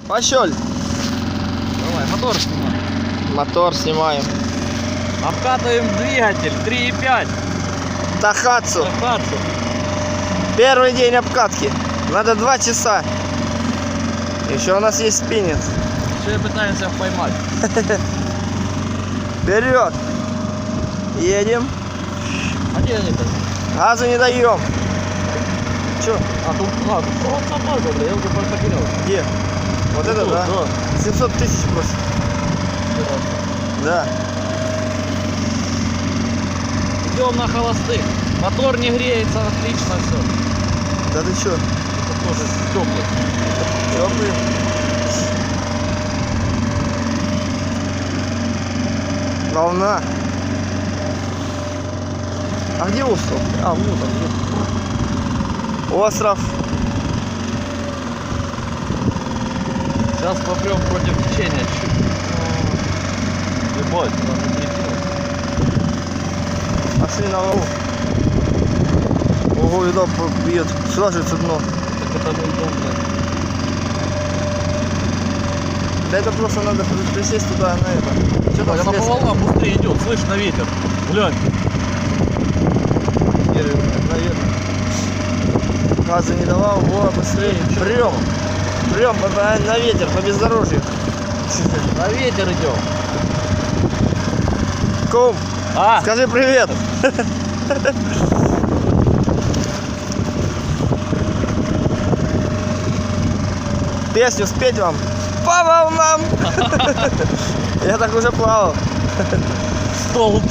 Пошёл. Давай, мотор снимай. Мотор снимаем. Обкатываем двигатель 3,5. Тахатсу. Обкатку. Первый день обкатки. Надо 2 часа. Еще у нас есть спиннинг. Все пытаемся поймать. Вперед. Едем. А где они-то? Газу не даем. Че? Тут собака, бля, я уже потерял. Где? Вот это, Тут, да? 700 тысяч просто. Да. Идем на холостых. Мотор не греется, отлично все. Да ты че? Это тоже теплый. Теплый. Волна. А где остров? А, вот он. Где? Остров. Сейчас попрем против течения чуть. Любовь, туда не прикинуть. Пошли на волну. Ого, еда бьет. Сражается дно. Так это мы идем, Да это просто надо присесть туда на это. Что там она по волнам быстрее идет, слышь, на ветер. Глянь. Наверное. Газа не давал, во, быстрее. Прям. Прям на ветер, по бездорожью. На ветер идем. Кум, А, скажи привет. Песню спеть вам? По волнам. Я так уже плавал. столб.